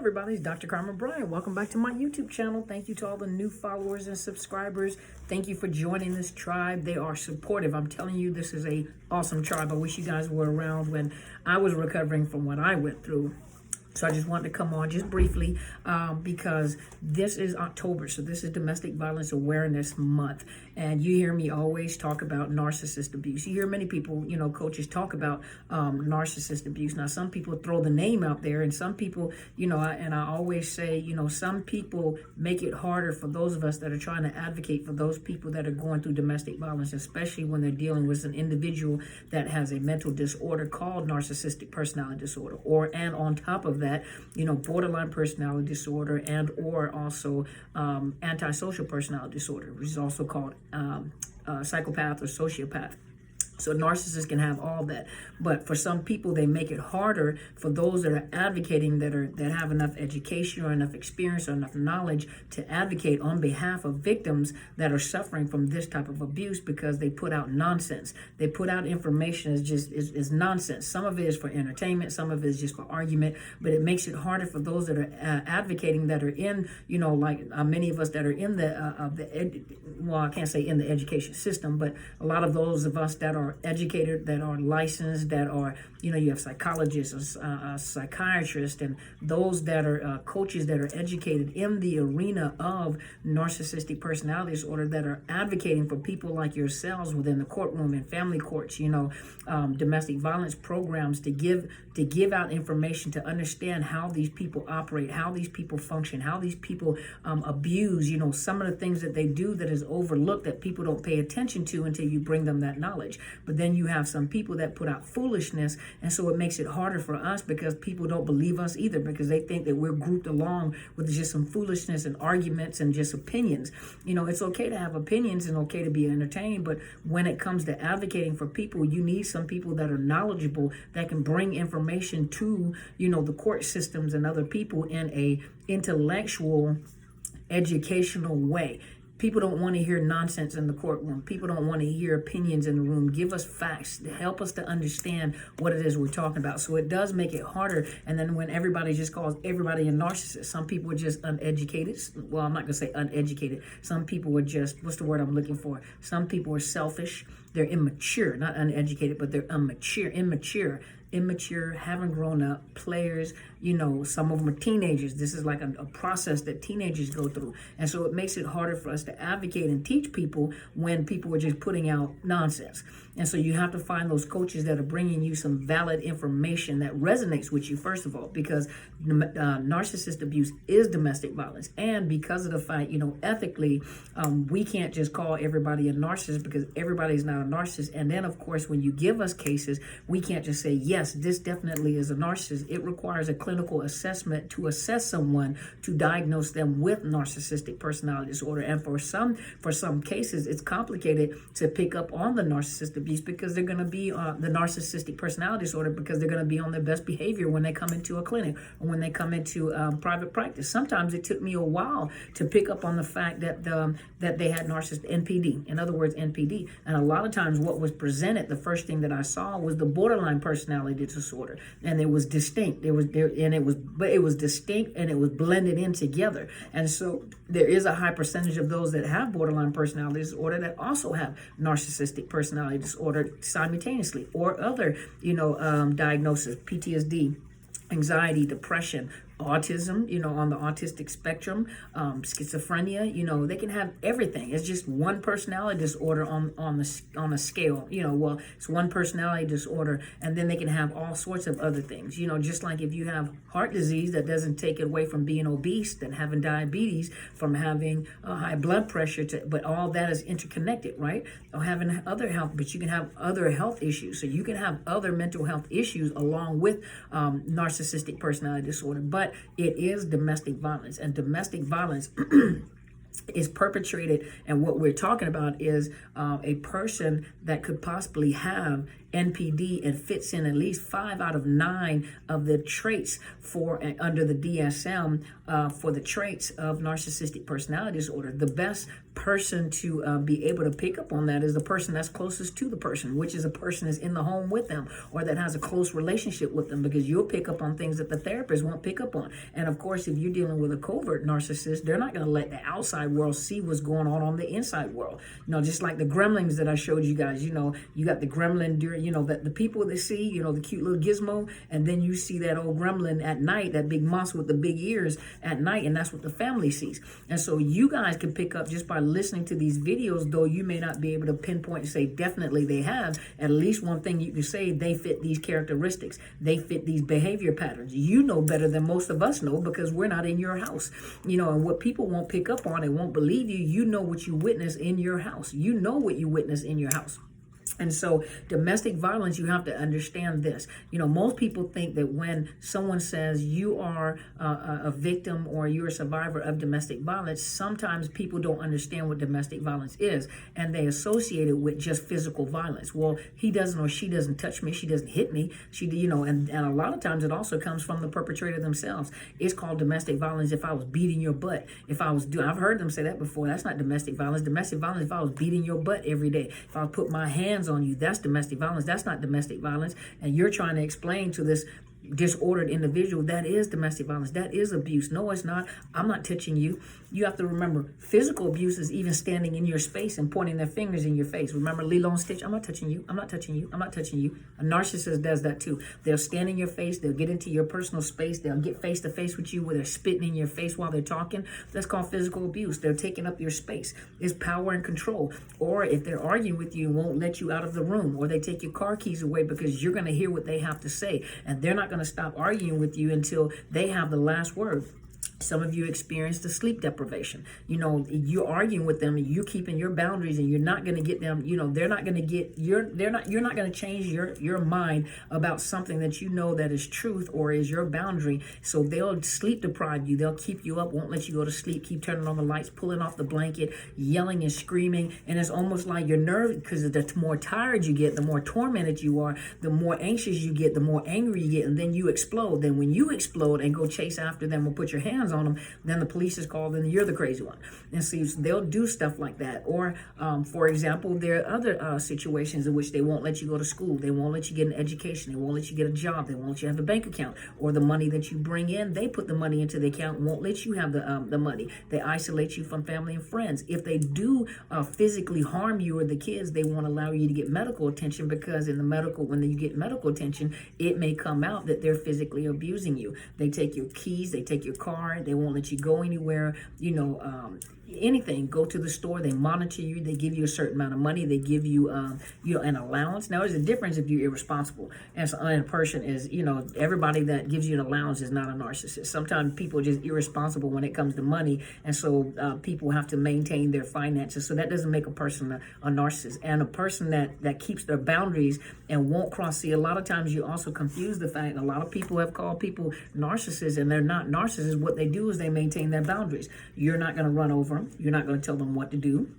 everybody, it's Dr. Carmen Bryant. Welcome back to my YouTube channel. Thank you to all the new followers and subscribers. Thank you for joining this tribe. They are supportive. I'm telling you, this is a awesome tribe. I wish you guys were around when I was recovering from what I went through. So I just wanted to come on just briefly because this is October. So this is Domestic Violence Awareness Month. And you hear me always talk about narcissist abuse. You hear many people, coaches talk about narcissist abuse. Now, some people throw the name out there, and some people, and I always say, some people make it harder for those of us that are trying to advocate for those people that are going through domestic violence, especially when they're dealing with an individual that has a mental disorder called narcissistic personality disorder, and on top of that, borderline personality disorder and or also antisocial personality disorder, which is also called psychopath or sociopath. So narcissists can have all that, but for some people, they make it harder for those that are advocating that have enough education or enough experience or enough knowledge to advocate on behalf of victims that are suffering from this type of abuse, because they put out nonsense. They put out information is nonsense. Some of it is for entertainment, some of it is just for argument, but it makes it harder for those that are advocating that are in, like many of us that are in I can't say in the education system, but a lot of those of us that are educated, that are licensed, that are, you have psychologists, psychiatrists, and those that are coaches that are educated in the arena of narcissistic personality disorder, that are advocating for people like yourselves within the courtroom and family courts, domestic violence programs, to give out information to understand how these people operate, how these people function, how these people abuse, some of the things that they do that is overlooked, that people don't pay attention to until you bring them that knowledge. But then you have some people that put out foolishness, and so it makes it harder for us because people don't believe us either, because they think that we're grouped along with just some foolishness and arguments and just opinions. It's okay to have opinions and okay to be entertained, but when it comes to advocating for people, you need some people that are knowledgeable, that can bring information to, the court systems and other people in a intellectual, educational way. People don't want to hear nonsense in the courtroom. People don't want to hear opinions in the room. Give us facts to help us to understand what it is we're talking about. So it does make it harder. And then when everybody just calls everybody a narcissist, some people are just uneducated. Well, I'm not going to say uneducated. Some people are just, what's the word I'm looking for? Some people are selfish. They're immature, not uneducated, but they're immature, haven't grown up, players, some of them are teenagers. This is like a process that teenagers go through. And so it makes it harder for us to advocate and teach people when people are just putting out nonsense. And so you have to find those coaches that are bringing you some valid information that resonates with you, first of all, because narcissist abuse is domestic violence. And because of the fact, ethically, we can't just call everybody a narcissist, because everybody's not a narcissist. And then, of course, when you give us cases, we can't just say, yes, this definitely is a narcissist. It requires a clinical assessment to assess someone, to diagnose them with narcissistic personality disorder. And for some cases, it's complicated to pick up on the narcissist abuse, because they're going to be the narcissistic personality disorder, because they're going to be on their best behavior when they come into a clinic or when they come into private practice. Sometimes it took me a while to pick up on the fact that they had narcissistic NPD, in other words, NPD. And a lot of times what was presented, the first thing that I saw was the borderline personality disorder, and it was distinct. It was distinct, and it was blended in together. And so there is a high percentage of those that have borderline personality disorder that also have narcissistic personality disorder simultaneously, or other, diagnosis, PTSD, anxiety, depression, autism, on the autistic spectrum, schizophrenia, they can have everything. It's just one personality disorder on the scale, it's one personality disorder, and then they can have all sorts of other things, just like if you have heart disease, that doesn't take it away from being obese, then having diabetes, from having high blood pressure, but all that is interconnected, right? Or having other health, but you can have other health issues. So you can have other mental health issues along with narcissistic personality disorder, but it is domestic violence, and domestic violence is perpetrated. And what we're talking about is a person that could possibly have NPD and fits in at least 5 out of 9 of the traits for under the DSM for the traits of narcissistic personality disorder. The best person to be able to pick up on that is the person that's closest to the person, which is a person that's in the home with them or that has a close relationship with them, because you'll pick up on things that the therapist won't pick up on. And of course, if you're dealing with a covert narcissist, they're not going to let the outside world see what's going on the inside world. Just like the gremlins that I showed you guys, you got the gremlin during, that the people that see, the cute little gizmo, and then you see that old gremlin at night, that big monster with the big ears at night, and that's what the family sees. And so you guys can pick up just by listening to these videos, though you may not be able to pinpoint and say definitely they have. At least one thing you can say, they fit these characteristics, they fit these behavior patterns. You know better than most of us know, because we're not in your house, and what people won't pick up on and won't believe you know what you witness in your house. You know what you witness in your house. And so domestic violence, you have to understand this. Most people think that when someone says you are a victim or you're a survivor of domestic violence, sometimes people don't understand what domestic violence is, and they associate it with just physical violence. Well, he doesn't or she doesn't touch me, she doesn't hit me, and a lot of times it also comes from the perpetrator themselves. It's called domestic violence if I was beating your butt. I've heard them say that before. That's not domestic violence. Domestic violence if I was beating your butt every day. If I put my hands on you, that's domestic violence. That's not domestic violence. And you're trying to explain to this disordered individual that is domestic violence, that is abuse. No, it's not. I'm not touching you. You have to remember, physical abuse is even standing in your space and pointing their fingers in your face. Remember Lilo and Stitch? I'm not touching you. I'm not touching you. I'm not touching you. A narcissist does that too. They'll stand in your face. They'll get into your personal space. They'll get face to face with you where they're spitting in your face while they're talking. That's called physical abuse. They're taking up your space. It's power and control. Or if they're arguing with you, won't let you out of the room, or they take your car keys away because you're going to hear what they have to say, and they're not going to stop arguing with you until they have the last word. Some of you experience the sleep deprivation. You're arguing with them and you're keeping your boundaries, and you're not going to get them, they're not going to get you're not going to change your mind about something that that is truth or is your boundary. So they'll sleep deprive you. They'll keep you up, won't let you go to sleep, keep turning on the lights, pulling off the blanket, yelling and screaming. And it's almost like your nerves, because the more tired you get, the more tormented you are, the more anxious you get, the more angry you get, and then you explode. Then when you explode and go chase after them or put your hands on them, then the police is called, and you're the crazy one. And so they'll do stuff like that. Or, for example, there are other situations in which they won't let you go to school. They won't let you get an education. They won't let you get a job. They won't let you have a bank account. Or the money that you bring in, they put the money into the account and won't let you have the money. They isolate you from family and friends. If they do physically harm you or the kids, they won't allow you to get medical attention, because when you get medical attention, it may come out that they're physically abusing you. They take your keys, they take your car, they won't let you go anywhere, anything. Go to the store, they monitor you, they give you a certain amount of money, they give you an allowance. Now there's a difference if you're irresponsible, and a person is, everybody that gives you an allowance is not a narcissist. Sometimes people are just irresponsible when it comes to money, and so people have to maintain their finances, so that doesn't make a person a narcissist. And a person that keeps their boundaries and won't cross. See, a lot of times you also confuse the fact, a lot of people have called people narcissists, and they're not narcissists. What they do is they maintain their boundaries. You're not going to run over them. You're not going to tell them what to do.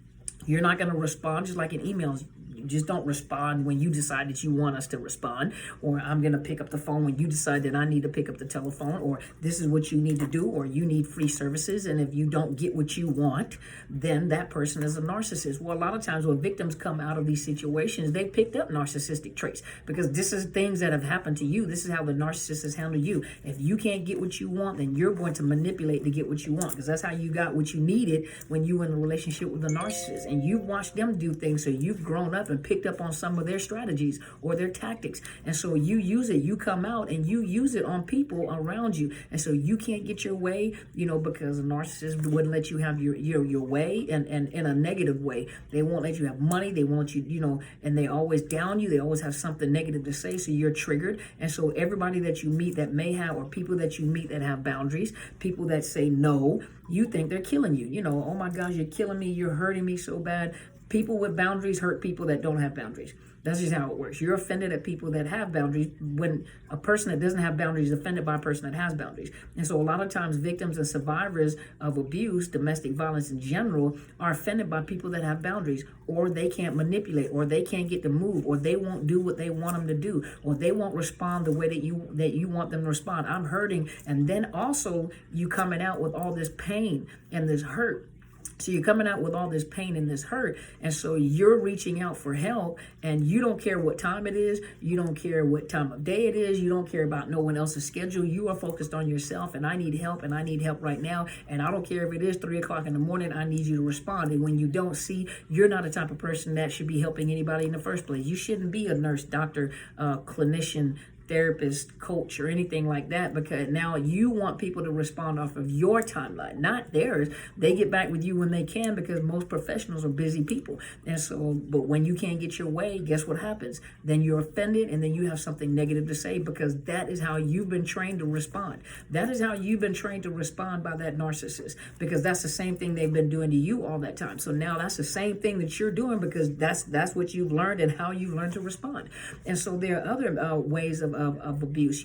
You're not going to respond, just like in emails. You just don't respond when you decide that you want us to respond, or I'm going to pick up the phone when you decide that I need to pick up the telephone, or this is what you need to do, or you need free services, and if you don't get what you want, then that person is a narcissist. Well, a lot of times when victims come out of these situations, they picked up narcissistic traits, because this is things that have happened to you. This is how the narcissist has handled you. If you can't get what you want, then you're going to manipulate to get what you want, because that's how you got what you needed when you were in a relationship with a narcissist, and you've watched them do things, so you've grown up and picked up on some of their strategies or their tactics, and so you use it. You come out and you use it on people around you, and so you can't get your way, because a narcissist wouldn't let you have your way, and in a negative way. They won't let you have money. They want you, and they always down you. They always have something negative to say, so you're triggered. And so everybody that you meet that may have, or people that you meet that have boundaries, people that say no, you think they're killing you. Oh my gosh, you're killing me. You're hurting me so bad. People with boundaries hurt people that don't have boundaries. That's just how it works. You're offended at people that have boundaries when a person that doesn't have boundaries is offended by a person that has boundaries. And so a lot of times victims and survivors of abuse, domestic violence in general, are offended by people that have boundaries, or they can't manipulate, or they can't get to move, or they won't do what they want them to do, or they won't respond the way that you want them to respond. I'm hurting. And then also you coming out with all this pain and this hurt. So you're coming out with all this pain and this hurt, and so you're reaching out for help, and you don't care what time it is, you don't care what time of day it is, you don't care about no one else's schedule. You are focused on yourself, and I need help, and I need help right now, and I don't care if it is 3 o'clock in the morning, I need you to respond. And when you don't see, you're not the type of person that should be helping anybody in the first place. You shouldn't be a nurse, doctor, clinician, therapist, coach, or anything like that, because now you want people to respond off of your timeline, not theirs. They get back with you when they can, because most professionals are busy people. And so, but when you can't get your way, guess what happens? Then you're offended, and then you have something negative to say, because that is how you've been trained to respond. That is how you've been trained to respond by that narcissist, because that's the same thing they've been doing to you all that time. So now that's the same thing that you're doing, because that's what you've learned and how you've learned to respond. And so there are other ways of abuse.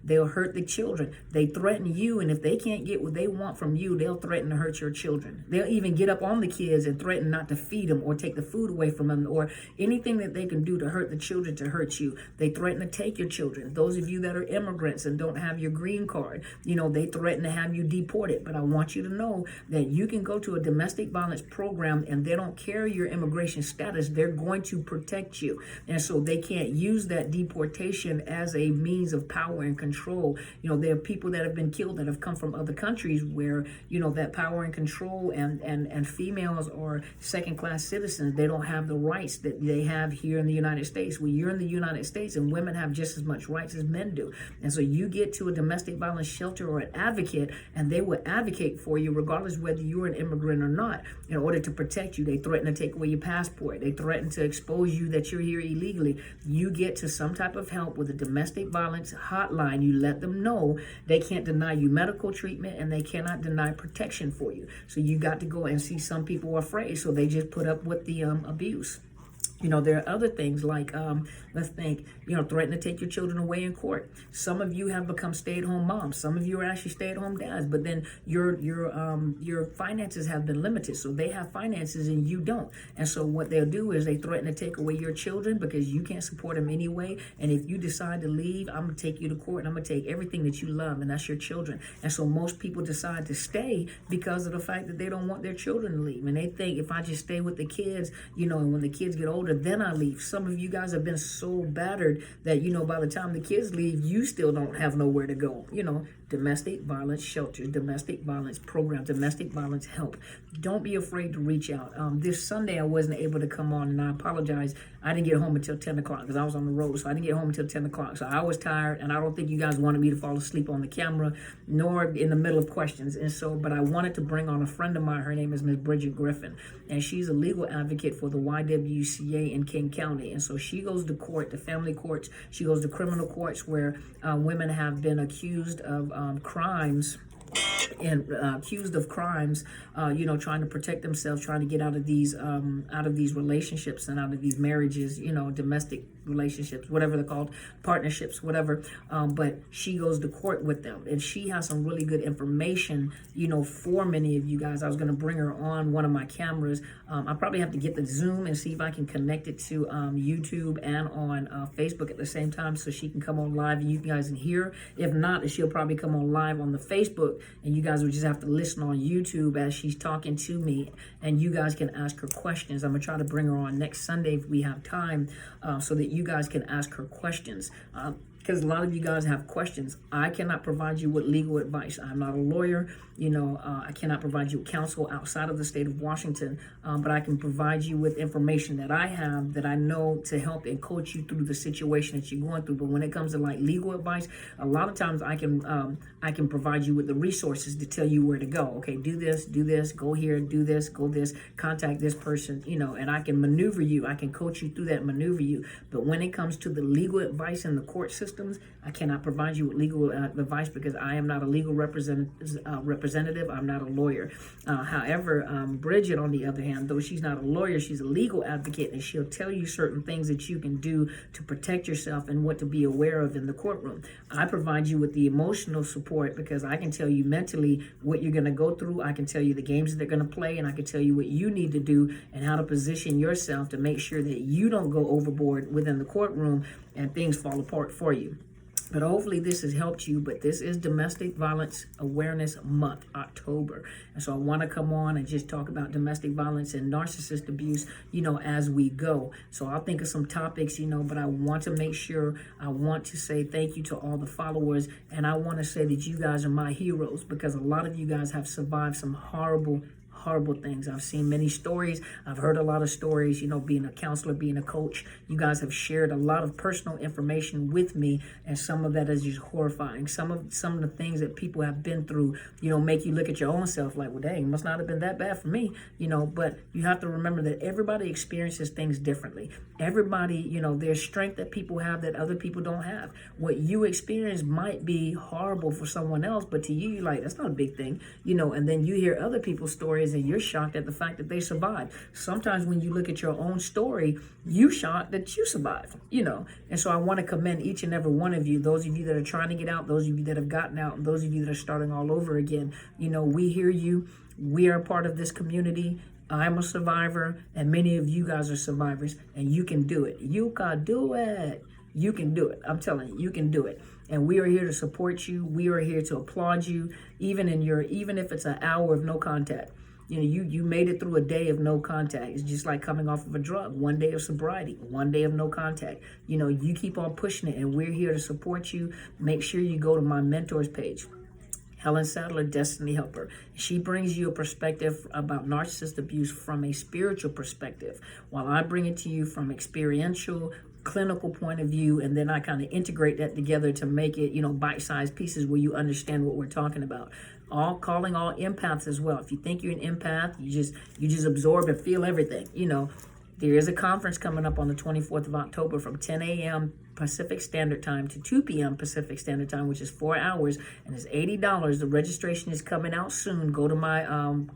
They'll hurt the children. They threaten you, and if they can't get what they want from you, they'll threaten to hurt your children. They'll even get up on the kids and threaten not to feed them or take the food away from them, or anything that they can do to hurt the children, to hurt you. They threaten to take your children. Those of you that are immigrants and don't have your green card, they threaten to have you deported. But I want you to know that you can go to a domestic violence program, and they don't care your immigration status. They're going to protect you. And so they can't use that deportation as a means of power and control. There are people that have been killed that have come from other countries where, that power and control, and females are second-class citizens. They don't have the rights that they have here in the United States. Well, you're in the United States, and women have just as much rights as men do. And so you get to a domestic violence shelter or an advocate, and they will advocate for you regardless whether you're an immigrant or not, in order to protect you. They threaten to take away your passport. They threaten to expose you that you're here illegally. You get to some type of help with a domestic violence hotline. You let them know they can't deny you medical treatment, and they cannot deny protection for you. So you got to go and see. Some people are afraid, so they just put up with the abuse. There are other things like, let's think, threaten to take your children away in court. Some of you have become stay-at-home moms. Some of you are actually stay-at-home dads, but then your finances have been limited. So they have finances and you don't. And so what they'll do is they threaten to take away your children because you can't support them anyway. And if you decide to leave, I'm going to take you to court, and I'm going to take everything that you love, and that's your children. And so most people decide to stay because of the fact that they don't want their children to leave. And they think, if I just stay with the kids, and when the kids get older, then I leave. Some of you guys have been so battered that, by the time the kids leave, you still don't have nowhere to go. Domestic violence shelters, domestic violence programs, domestic violence help. Don't be afraid to reach out. This Sunday, I wasn't able to come on, and I apologize. I didn't get home until 10 o'clock because I was on the road, so I didn't get home until 10 o'clock. So I was tired, and I don't think you guys wanted me to fall asleep on the camera, nor in the middle of questions. And so, but I wanted to bring on a friend of mine. Her name is Ms. Bridget Griffin, and she's a legal advocate for the YWCA in King County. And so she goes to court, the family courts. She goes to criminal courts where women have been accused of crimes, trying to protect themselves, trying to get out of these relationships and out of these marriages, domestic relationships, whatever they're called, partnerships, whatever. But she goes to court with them, and she has some really good information, for many of you guys. I was going to bring her on one of my cameras. I probably have to get the Zoom and see if I can connect it to YouTube and on Facebook at the same time, so she can come on live and you guys can hear. If not, she'll probably come on live on the Facebook, and you guys will just have to listen on YouTube as she's talking to me, and you guys can ask her questions. I'm going to try to bring her on next Sunday if we have time, so that you guys can ask her questions. Because a lot of you guys have questions. I cannot provide you with legal advice. I'm not a lawyer. I cannot provide you counsel outside of the state of Washington, but I can provide you with information that I have, that I know, to help and coach you through the situation that you're going through. But when it comes to like legal advice, a lot of times I can provide you with the resources to tell you where to go. Okay, do this, go here, do this, go this, contact this person, and I can maneuver you. I can coach you through that, maneuver you. But when it comes to the legal advice in the court system, systems. I cannot provide you with legal advice because I am not a legal representative. I'm not a lawyer. However, Bridget, on the other hand, though she's not a lawyer, she's a legal advocate, and she'll tell you certain things that you can do to protect yourself and what to be aware of in the courtroom. I provide you with the emotional support because I can tell you mentally what you're going to go through. I can tell you the games that they're going to play, and I can tell you what you need to do and how to position yourself to make sure that you don't go overboard within the courtroom and things fall apart for you. But hopefully this has helped you. But this is Domestic Violence Awareness Month, October. And so I want to come on and just talk about domestic violence and narcissist abuse, as we go. So I'll think of some topics, but I want to make sure, I want to say thank you to all the followers. And I want to say that you guys are my heroes because a lot of you guys have survived some horrible things. I've seen many stories. I've heard a lot of stories, being a counselor, being a coach. You guys have shared a lot of personal information with me, and some of that is just horrifying. Some of the things that people have been through, make you look at your own self like, well, dang, must not have been that bad for me, but you have to remember that everybody experiences things differently. Everybody, there's strength that people have that other people don't have. What you experience might be horrible for someone else, but to you, you're like, that's not a big thing, and then you hear other people's stories and you're shocked at the fact that they survived. Sometimes when you look at your own story, you shocked that you survived, And so I want to commend each and every one of you, those of you that are trying to get out, those of you that have gotten out, and those of you that are starting all over again. We hear you. We are a part of this community. I'm a survivor, and many of you guys are survivors, and you can do it. You can do it. You can do it. I'm telling you, you can do it. And we are here to support you. We are here to applaud you, even if it's an hour of no contact. You made it through a day of no contact. It's just like coming off of a drug. 1 day of sobriety, 1 day of no contact. You keep on pushing it, and we're here to support you. Make sure you go to my mentors page. Helen Sadler, Destiny Helper. She brings you a perspective about narcissist abuse from a spiritual perspective, while I bring it to you from experiential, clinical point of view, and then I kind of integrate that together to make it, bite-sized pieces where you understand what we're talking about. Calling all empaths as well. If you think you're an empath, you just absorb and feel everything. There is a conference coming up on the 24th of October from 10 a.m. Pacific Standard Time to 2 p.m. Pacific Standard Time, which is 4 hours, and it's $80. The registration is coming out soon. Go to my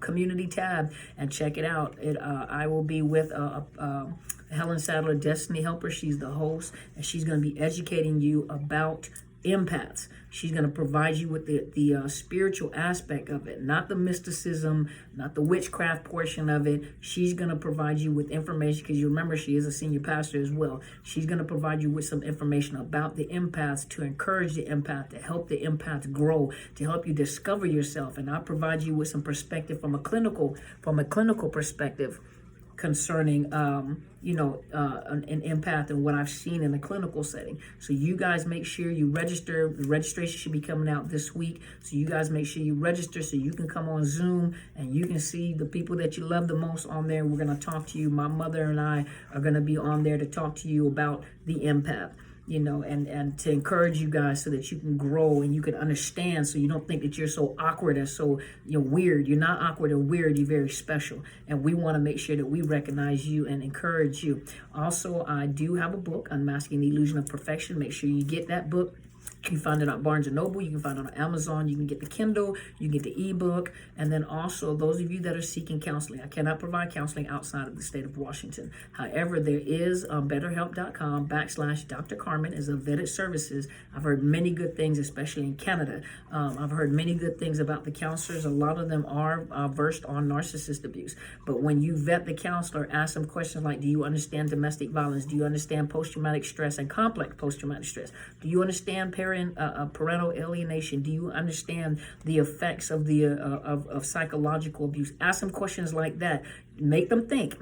community tab and check it out. I will be with Helen Sadler, Destiny Helper. She's the host, and she's going to be educating you about empaths. She's going to provide you with the spiritual aspect of it, not the mysticism, not the witchcraft portion of it. She's going to provide you with information, because you remember she is a senior pastor as well. She's going to provide you with some information about the empaths, to encourage the empath, to help the empath grow, to help you discover yourself. And I provide you with some perspective from a clinical perspective concerning an empath and what I've seen in a clinical setting. So you guys make sure you register. The registration should be coming out this week. So you guys make sure you register so you can come on Zoom and you can see the people that you love the most on there. We're going to talk to you. My mother and I are going to be on there to talk to you about the empath. And to encourage you guys so that you can grow and you can understand, so you don't think that you're so awkward and so weird. You're not awkward or weird. You're very special. And we want to make sure that we recognize you and encourage you. Also, I do have a book, Unmasking the Illusion of Perfection. Make sure you get that book. You can find it on Barnes & Noble. You can find it on Amazon. You can get the Kindle. You can get the ebook. And then also, those of you that are seeking counseling, I cannot provide counseling outside of the state of Washington. However, there is BetterHelp.com/Dr. Carmen is a vetted services. I've heard many good things, especially in Canada. I've heard many good things about the counselors. A lot of them are versed on narcissist abuse. But when you vet the counselor, ask them questions like, do you understand domestic violence? Do you understand post-traumatic stress and complex post-traumatic stress? Do you understand parental alienation? Do you understand the effects of the of psychological abuse? Ask them questions like that. Make them think.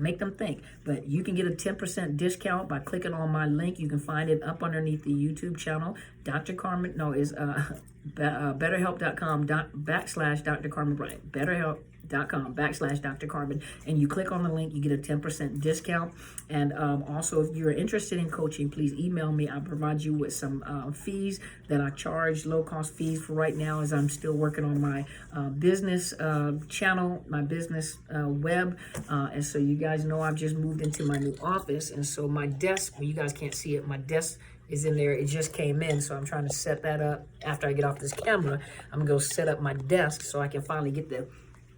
But you can get a 10% discount by clicking on my link. You can find it up underneath the YouTube channel. Dr. Carmen, BetterHelp.com/Dr. Carmen Bryant. BetterHelp.com/Dr. Carmen, and you click on the link, you get a 10% discount. And also, if you're interested in coaching, please email me. I'll provide you with some fees that I charge, low-cost fees for right now, as I'm still working on my business channel, my business web. And so you guys know I've just moved into my new office, and so my desk, well, you guys can't see it, my desk is in there. It just came in, so I'm trying to set that up. After I get off this camera, I'm gonna go set up my desk so I can finally get the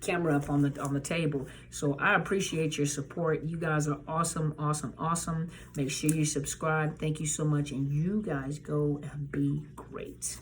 camera up on the table. So I appreciate your support. You guys are awesome, awesome, awesome. Make sure you subscribe. Thank you so much, and you guys go and be great.